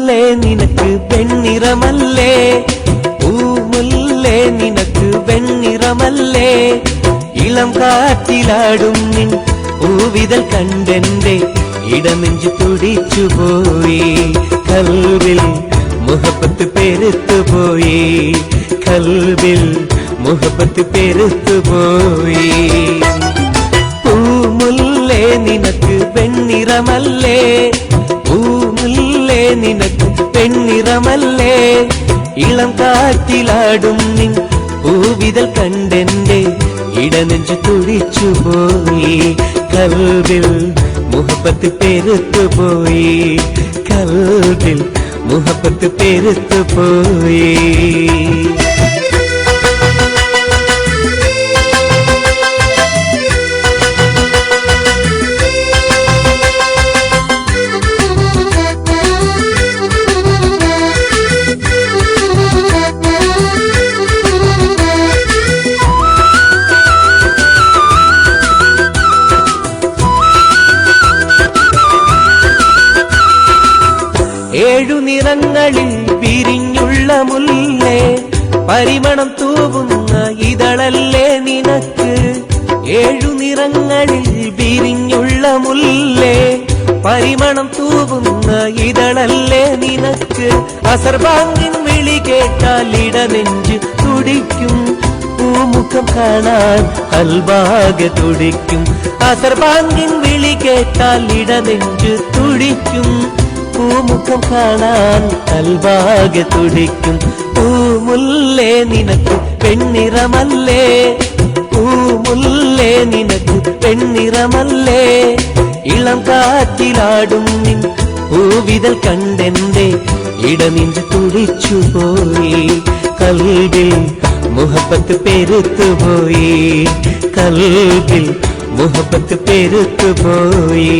പൂമുല്ലേ നിനക്ക് വെണ്ണിറമല്ലേ, പൂമുല്ലേ നിനക്ക് വെണ്ണിറമല്ലേ, ഇളം കാറ്റിലാടും നിൻ പൂവിതൽ കണ്ടെന്റെ ഇടനെഞ്ചു തുടിച്ചുപോയി. കൽവിൽ മുഹബത്ത് പെരുത്തുപോയി, കൽവിൽ മുഹബത്ത് പെരുത്തുപോയി. പൂമുല്ലേ നിനക്ക് വെണ്ണിറമല്ലേ, പൂമുല്ലേ നിനക്ക് വെണ്ണിറമല്ലേ, ഇളം കാറ്റിലാടും നിൻ പൂവിതൽ കണ്ടെന്റെ ഇടനെഞ്ചു തുടിച്ചുപോയി. കൽവിൽ മുഹബത്ത് പെരുത്തുപോയി, കൽവിൽ മുഹബത്ത് പെരുത്തുപോയി. ഏഴു നിറങ്ങളിൽ വിരിഞ്ഞുള്ള മുല്ലേ, പരിമളം തൂവുന്ന ഇതളല്ലേ നിനക്ക്. ഏഴു നിറങ്ങളിൽ വിരിഞ്ഞുള്ള മുല്ലേ, പരിമളം തൂവുന്ന ഇതളല്ലേ നിനക്ക്. അസർവാങ്ങിൻ വിളി കേട്ടാൽ ഇടനെഞ്ച് തുടിക്കും, പൂമുഖം കാണാൻ അൽവാകെ തുടിക്കും. അസർവാങ്ങിൻ വിളി കേട്ടാൽ ഇടനെഞ്ച് തുടിക്കും, പൂമുഖം കാണാൻ അൽവാകെ തുടിക്കും. പൂമുല്ലേ നിനക്ക് പെണ്ണിറമല്ലേ, പൂമുല്ലേ നിനക്ക് പെണ്ണിറമല്ലേ, ഇളം കാറ്റിലാടും നിൻ പൂവിതൽ കണ്ടെന്റെ ഇടനെഞ്ചു തുടിച്ചുപോയി. കൽവിൽ മുഹബത്ത് പെരുത്തുപോയി, കൽവിൽ മുഹബത്ത് പെരുത്തുപോയി.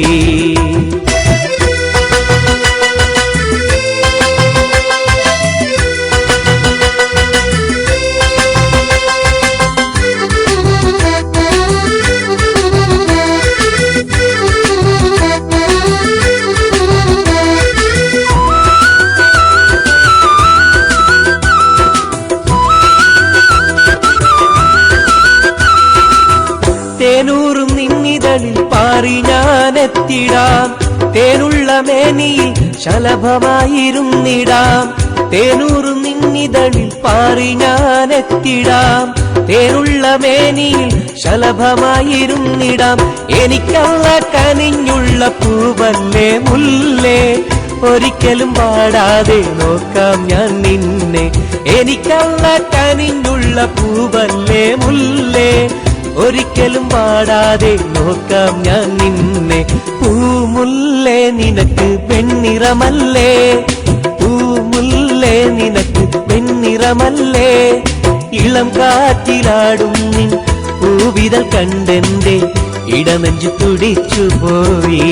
തേനൂറും നിന്നിതളിൽ പാറി ഞാനെത്തിടാം, തേനുള്ള മേനിയിൽ ശലഭമായിരുന്നിടാം. തേനൂറും നിന്നിതളിൽ പാറി ഞാനെത്തിടാം, തേനുള്ള മേനിയിൽ ശലഭമായിരുന്നിടാം. എനിക്കല്ല കനിഞ്ഞുള്ള പൂവല്ലേ മുല്ലേ, ഒരിക്കലും പാടാതെ നോക്കാം ഞാൻ നിന്നെ. എനിക്കല്ല കനിഞ്ഞുള്ള പൂവല്ലേ മുല്ലേ, ഒരിക്കലും പാടാതെ നോക്കാം ഞാൻ നിന്നെ. പൂമുല്ലേ നിനക്ക് വെണ്ണിറമല്ലേ, പൂമുല്ലേ നിനക്ക് വെണ്ണിറമല്ലേ, ഇളം കാറ്റിലാടും നിൻ പൂവിതൽ കണ്ടെന്റെ ഇടനെഞ്ചു തുടിച്ചുപോയി.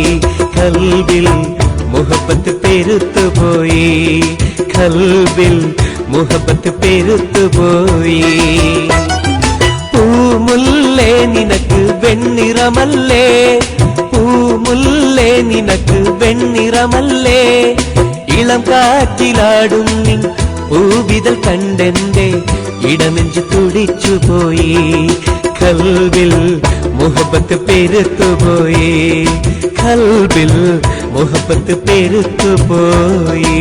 കൽവിൽ മുഹബത്ത് പെരുത്തുപോയി, കൽവിൽ മുഹബത്ത് പെരുത്തുപോയി. പൂമുല്ലേ നിനക്ക് വെണ്ണിറമല്ലേ, പൂമുല്ലേ നിനക്ക് വെണ്ണിറമല്ലേ, ഇളം കാറ്റിലാടും നിൻ പൂവിതൽ കണ്ടെന്റെ ഇടനെഞ്ചു തുടിച്ചുപോയി. കൽവിൽ മുഹബത്ത് പെരുത്തുപോയി, കൽവിൽ മുഹബത്ത് പെരുത്തുപോയി.